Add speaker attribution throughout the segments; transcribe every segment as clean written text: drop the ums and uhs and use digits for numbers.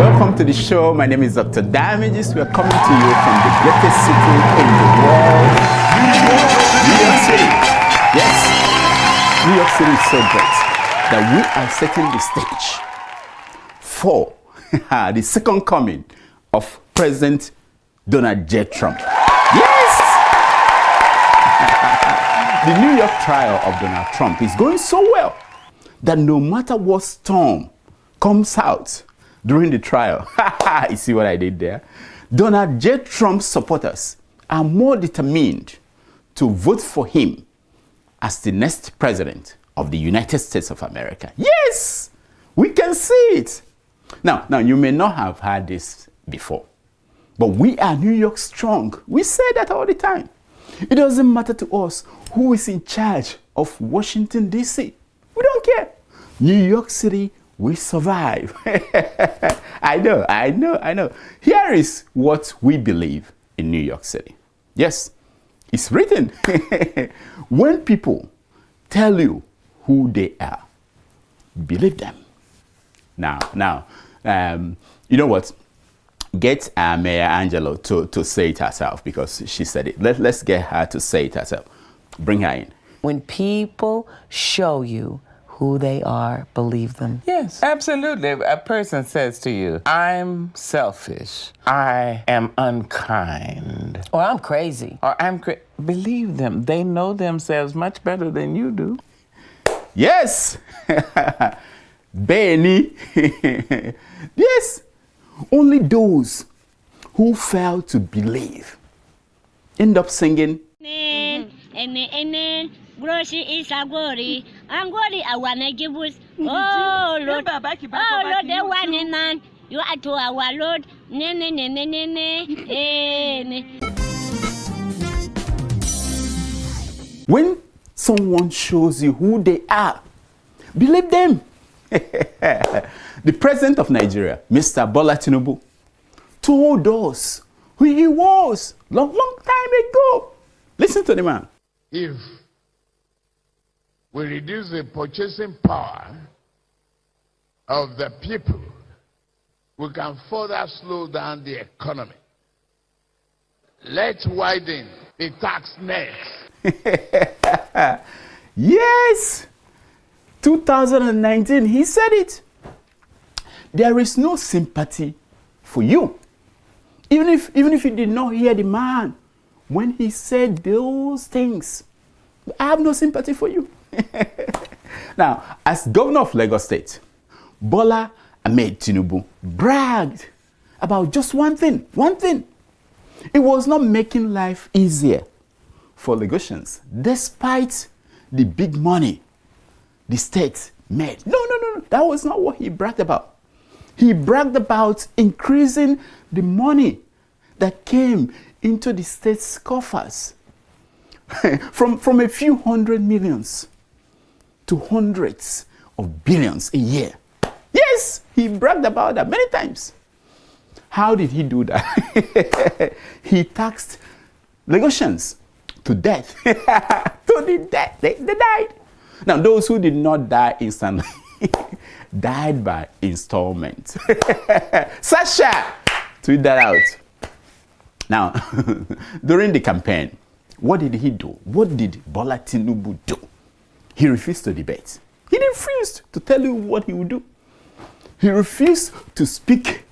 Speaker 1: Welcome to the show. My name is Dr. Damages. We are coming to you from the greatest city in the world, New York City. Yes, New York City is so great that we are setting the stage for the second coming of President Donald J. Trump. Yes! The New York trial of Donald Trump is going so well that no matter what storm comes out during the trial, you see what I did there? Donald J. Trump's supporters are more determined to vote for him as the next president of the United States of America. Yes, we can see it. Now, you may not have heard this before, but we are New York strong. We say that all the time. It doesn't matter to us who is in charge of Washington, D.C. We don't care. New York City will survive. I know. Here is what we believe in New York City. Yes, it's written. When people tell you who they are, believe them. Now, you know what? Get Mayor Angelo to say it herself, because she said it. Let's get her to say it herself. Bring her in.
Speaker 2: When people show you who they are, believe them.
Speaker 3: Yes, absolutely. A person says to you, I'm selfish, I am unkind,
Speaker 2: Or I'm crazy.
Speaker 3: or believe them. They know themselves much better than you do.
Speaker 1: Yes. Benny. Yes. Only those who fail to believe end up singing.
Speaker 4: Grocery is a glory. Angori, I wanna give us. Oh, Lord. Oh, Lord, the one in man. You are to our Lord.
Speaker 1: When someone shows you who they are, believe them. The president of Nigeria, Mr. Bola Tinubu, told us who he was long time ago. Listen to the man.
Speaker 5: If we reduce the purchasing power of the people, we can further slow down the economy. Let's widen the tax net.
Speaker 1: Yes, 2019, he said it. There is no sympathy for you. Even if you did not hear the man when he said those things, I have no sympathy for you. Now, as governor of Lagos State, Bola Ahmed Tinubu bragged about just one thing. It was not making life easier for Lagosians, despite the big money the state made. No. That was not what he bragged about. He bragged about increasing the money that came into the state's coffers from a few hundred millions to hundreds of billions a year. Yes, he bragged about that many times. How did he do that? He taxed Lagosians to death. To the death. They died. Now, those who did not die instantly died by installment. Sasha, tweet that out. Now, during the campaign, what did he do? What did Bola Tinubu do? He refused to debate. He refused to tell you what he would do. He refused to speak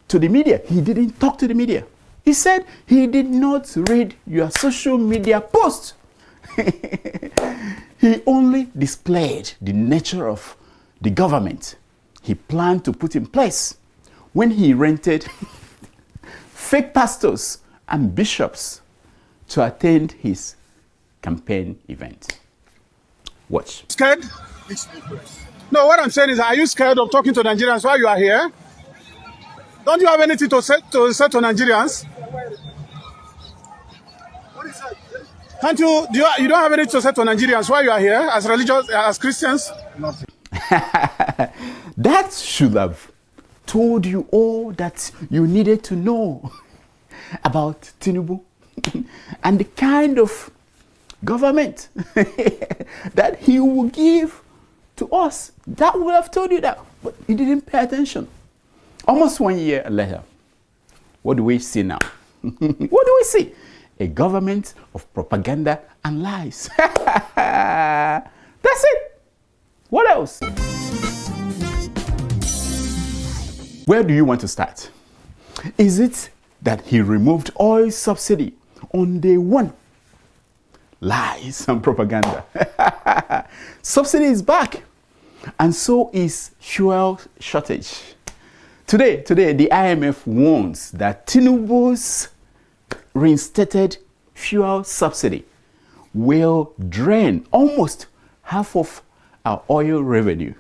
Speaker 1: to the media. He didn't talk to the media. He said he did not read your social media posts. He only displayed the nature of the government he planned to put in place when he rented fake pastors and bishops to attend his campaign event. Watch.
Speaker 6: Scared? No, what I'm saying is, are you scared of talking to Nigerians while you are here? Don't you have anything to say to Nigerians? Can't you? You don't have anything to say to Nigerians while you are here as religious, as Christians? Nothing.
Speaker 1: That should have told you all that you needed to know about Tinubu and the kind of government that he will give to us. That would have told you that, but he didn't pay attention. Almost 1 year later, what do we see now? What do we see? A government of propaganda and lies. That's it. What else? Where do you want to start? Is it that he removed oil subsidy on day one? Lies and propaganda. Subsidy is back, and so is fuel shortage. Today, the IMF warns that Tinubu's reinstated fuel subsidy will drain almost half of our oil revenue.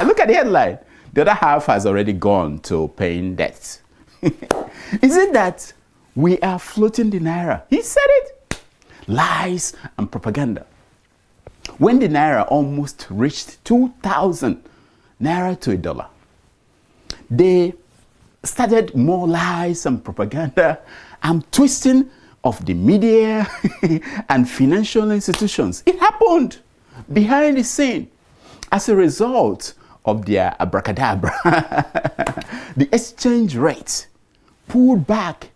Speaker 1: Look at the headline. The other half has already gone to paying debts. Is it that we are floating the naira? He said it. Lies and propaganda. When the naira almost reached 2,000 naira to a dollar, they started more lies and propaganda and twisting of the media and financial institutions. It happened behind the scene as a result of their abracadabra. The exchange rate pulled back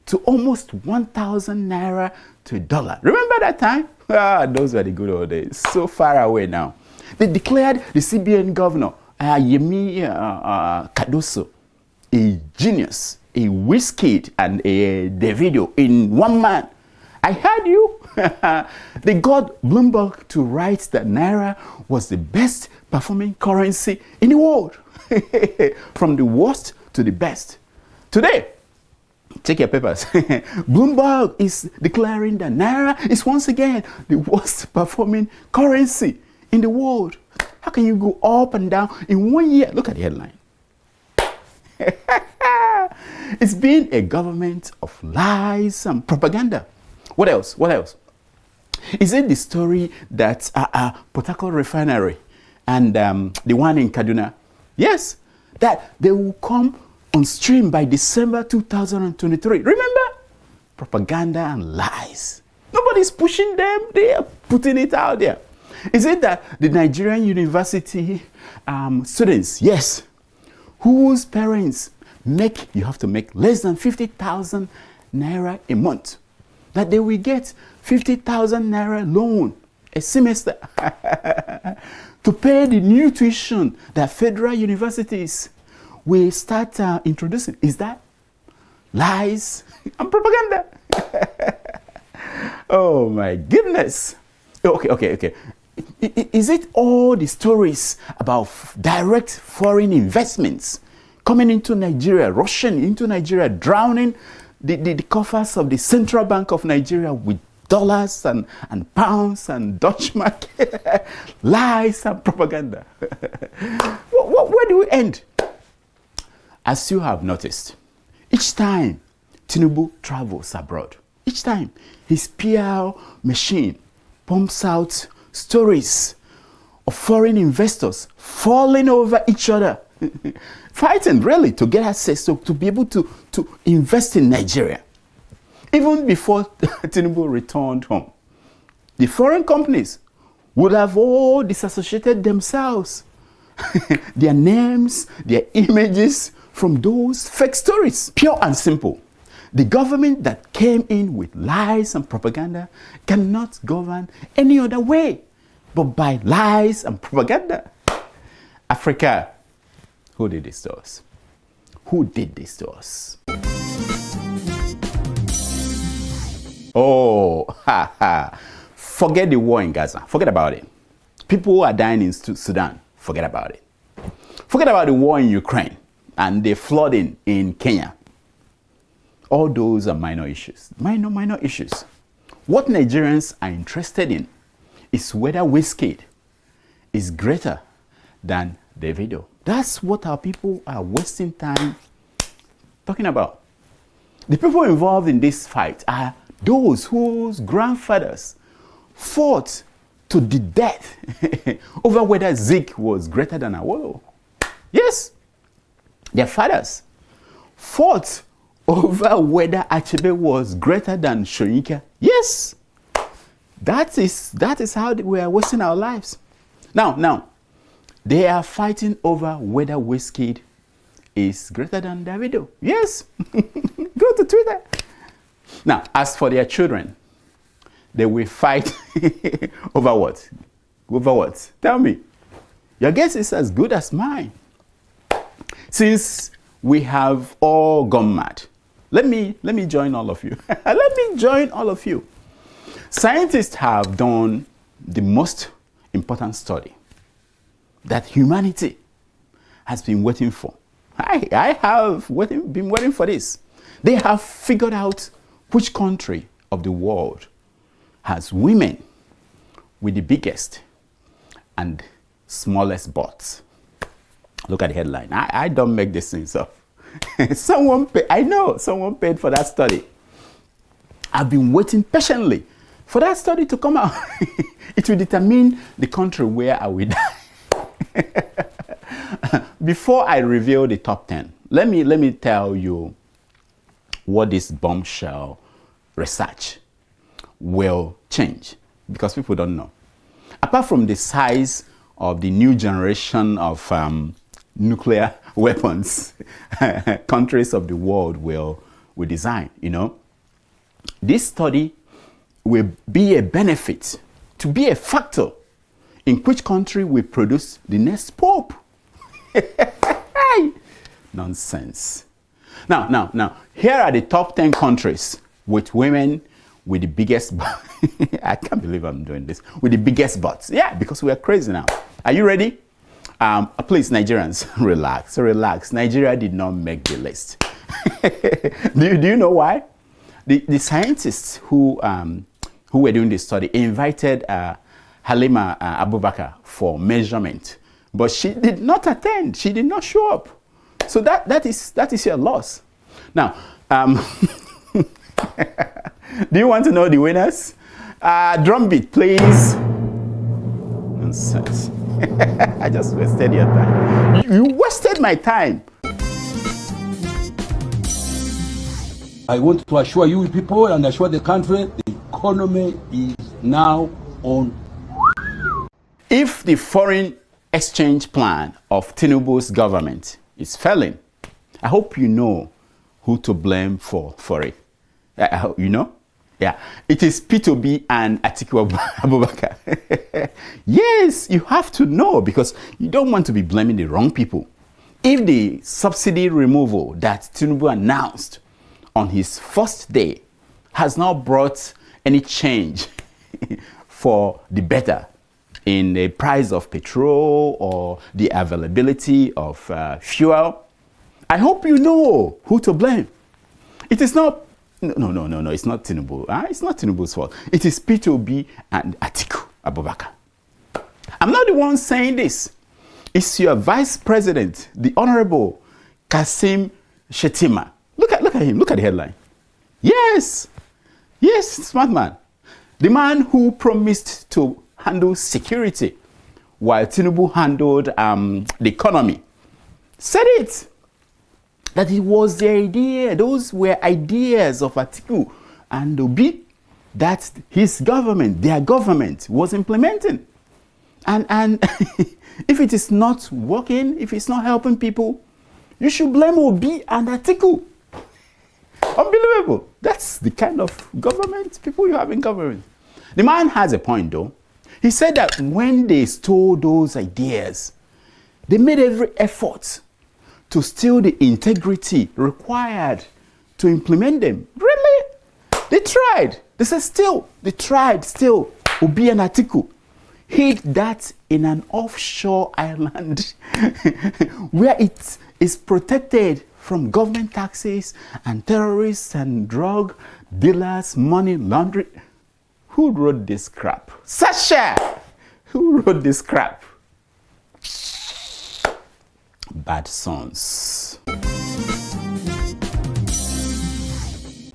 Speaker 1: to almost 1,000 naira to a dollar. Remember that time? Those were the good old days. So far away now. They declared the CBN governor, Yemi Cardoso, a genius, a Wizkid, and a Davido in one man. I heard you. They got Bloomberg to write that naira was the best performing currency in the world. From the worst to the best. Today, check your papers. Bloomberg is declaring that naira is once again the worst performing currency in the world. How can you go up and down in 1 year? Look at the headline. It's been a government of lies and propaganda. What else? What else? Is it the story that Port Harcourt refinery and the one in Kaduna? Yes, that they will come on stream by December 2023. Remember? Propaganda and lies. Nobody's pushing them. They are putting it out there. Is it that the Nigerian university students, yes, whose parents you have to make less than 50,000 naira a month, that they will get 50,000 naira loan a semester to pay the new tuition that federal universities will start introducing? Is that lies and propaganda? Oh my goodness. Okay. Is it all the stories about direct foreign investments coming into Nigeria, rushing into Nigeria, drowning the coffers of the Central Bank of Nigeria with dollars and pounds and Dutch mark? Lies and propaganda. Where do we end? As you have noticed, each time Tinubu travels abroad, each time his PR machine pumps out stories of foreign investors falling over each other, fighting really to get access to be able to invest in Nigeria. Even before Tinubu returned home, the foreign companies would have all disassociated themselves, their names, their images from those fake stories. Pure and simple. The government that came in with lies and propaganda cannot govern any other way but by lies and propaganda. Africa, who did this to us? Who did this to us? Oh, forget the war in Gaza. Forget about it. People are dying in Sudan. Forget about it. Forget about the war in Ukraine and the flooding in Kenya. All those are minor issues. Minor issues. What Nigerians are interested in is whether Wizkid is greater than Davido. That's what our people are wasting time talking about. The people involved in this fight are those whose grandfathers fought to the death over whether Zik was greater than Awolowo. Yes, their fathers fought over whether Achebe was greater than Soyinka. Yes, that is how we are wasting our lives. Now, they are fighting over whether Wizkid is greater than Davido. Yes. Go to Twitter. Now, as for their children, they will fight over what? Over what? Tell me. Your guess is as good as mine. Since we have all gone mad, let me join all of you. Let me join all of you. Scientists have done the most important study that humanity has been waiting for. I have been waiting for this. They have figured out which country of the world has women with the biggest and smallest butts. Look at the headline. I don't make this things up. I know someone paid for that study. I've been waiting patiently for that study to come out. It will determine the country where I will die. Before I reveal the top 10, let me tell you what this bombshell research will change, because people don't know. Apart from the size of the new generation of nuclear weapons countries of the world will design, this study will be a benefit, to be a factor in which country will produce the next pope. Nonsense. Now, here are the top 10 countries with women with the biggest I can't believe I'm doing this. With the biggest butts. Yeah, because we are crazy now. Are you ready? Please, Nigerians, relax. Nigeria did not make the list. Do you know why? The scientists who were doing this study invited Halima Abubakar for measurement, but she did not attend. She did not show up. So that is your loss. Now, do you want to know the winners? Drum beat, please. Nonsense. I just wasted your time. You wasted my time.
Speaker 7: I want to assure you people and assure the country, the economy is now on.
Speaker 1: If the foreign exchange plan of Tinubu's government is failing, I hope you know who to blame for it. You know? Yeah, it is P2B and Atiku Abubakar. Yes, you have to know, because you don't want to be blaming the wrong people. If the subsidy removal that Tinubu announced on his first day has not brought any change for the better in the price of petrol or the availability of fuel, I hope you know who to blame. It is not No, it's not Tinubu. It's not Tinubu's fault. It is P2B and Atiku Abubakar. I'm not the one saying this. It's your Vice President, the Honorable Kashim Shettima. Look at him. Look at the headline. Yes, smart man. The man who promised to handle security while Tinubu handled the economy said it. That it was the idea, those were ideas of Atiku and Obi that his government, their government, was implementing. And if it is not working, if it's not helping people, you should blame Obi and Atiku. Unbelievable. That's the kind of government, people you have in government. The man has a point though. He said that when they stole those ideas, they made every effort to steal the integrity required to implement them. Really? They tried. They said they tried still. Obi and Atiku hid that in an offshore island where it is protected from government taxes and terrorists and drug dealers, money laundering. Who wrote this crap? Sasha! Who wrote this crap? Bad sons.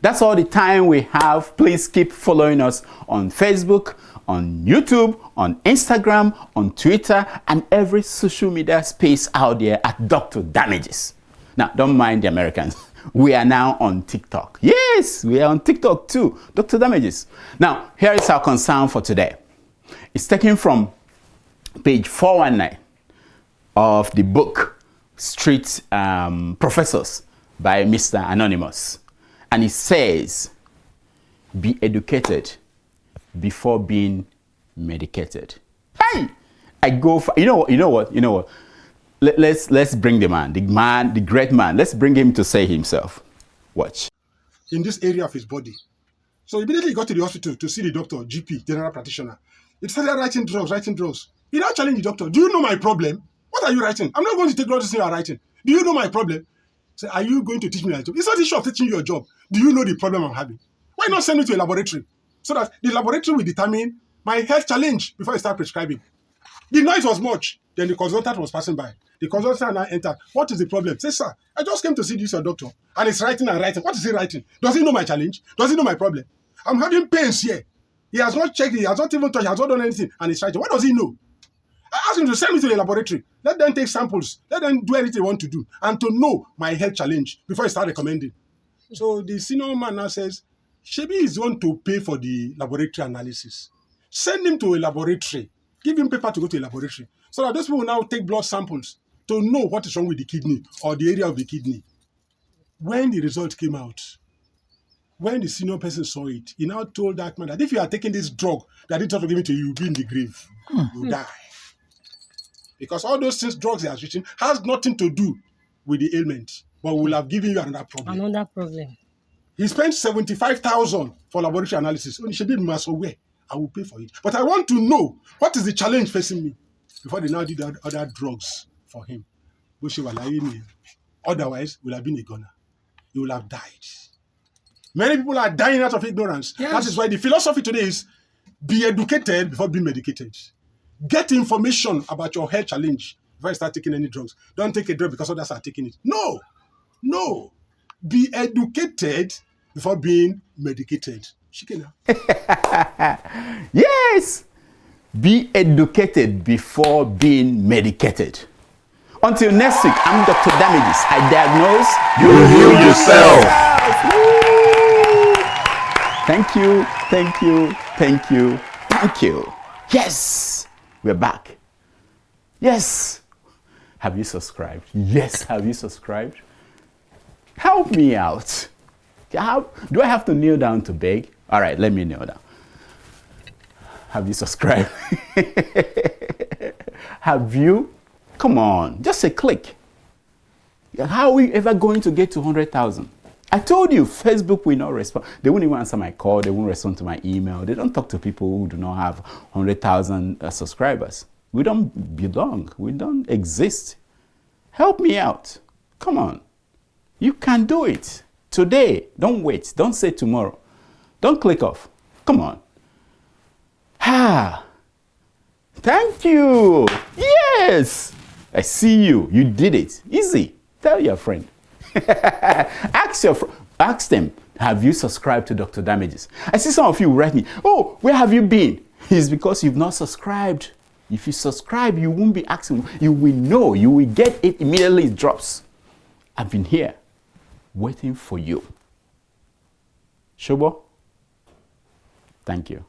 Speaker 1: That's all the time we have. Please keep following us on Facebook, on YouTube, on Instagram, on Twitter, and every social media space out there at Dr. Damages. Now, don't mind the Americans. We are now on TikTok. Yes, we are on TikTok too. Dr. Damages. Now, here is our concern for today. It's taken from page 419 of the book street professors by Mr. Anonymous. And it says, be educated before being medicated. Hey! I go for, you know what? Let's bring the man, the great man. Let's bring him to say himself. Watch.
Speaker 6: In this area of his body. So immediately he got to the hospital to see the doctor, GP, general practitioner. He started writing drugs. He now challenged the doctor. Do you know my problem? What are you writing? I'm not going to take all this thing you are writing. Do you know my problem? Say, are you going to teach me my job? It's not the issue of teaching you your job. Do you know the problem I'm having? Why not send me to a laboratory? So that the laboratory will determine my health challenge before I start prescribing. The noise was much. Then the consultant was passing by. The consultant now entered. What is the problem? Say, sir, I just came to see this your doctor. And he's writing and writing. What is he writing? Does he know my challenge? Does he know my problem? I'm having pains here. He has not checked, he has not even touched, he has not done anything. And he's writing. What does he know? I asked him to send me to the laboratory. Let them take samples. Let them do anything they want to do. And to know my health challenge before I start recommending. So the senior man now says, Shebi is going to pay for the laboratory analysis. Send him to a laboratory. Give him paper to go to a laboratory. So that those people will now take blood samples to know what is wrong with the kidney or the area of the kidney. When the result came out, when the senior person saw it, he now told that man that if you are taking this drug that he thought of giving to you, you'll be in the grave. You'll die. Because all those things, drugs he has written, has nothing to do with the ailment, but will have given you another problem.
Speaker 8: Another problem.
Speaker 6: He spent 75,000 for laboratory analysis. Only should be aware. I will pay for it. But I want to know what is the challenge facing me before they now did other drugs for him. Otherwise, he will have been a goner. He will have died. Many people are dying out of ignorance. Yes. That is why the philosophy today is be educated before being medicated. Get information about your health challenge before you start taking any drugs. Don't take a drug because others are taking it. No. Be educated before being medicated.
Speaker 1: Yes! Be educated before being medicated. Until next week, I'm Dr. Damages. I diagnose,
Speaker 5: you heal yourself.
Speaker 1: Thank you. Yes! We're back. Yes! Have you subscribed? Yes, have you subscribed? Help me out. Do I have to kneel down to beg? All right, let me kneel down. Have you subscribed? Have you? Come on, just a click. How are we ever going to get to 100,000? I told you, Facebook will not respond. They won't even answer my call. They won't respond to my email. They don't talk to people who do not have 100,000 subscribers. We don't belong. We don't exist. Help me out. Come on. You can do it. Today. Don't wait. Don't say tomorrow. Don't click off. Come on. Thank you. Yes. I see you. You did it. Easy. Tell your friend. Ask them, have you subscribed to Dr. Damages? I see some of you write me, oh, where have you been? It's because you've not subscribed. If you subscribe, you won't be asking. You will know. You will get it immediately it drops. I've been here waiting for you. Shobo, thank you.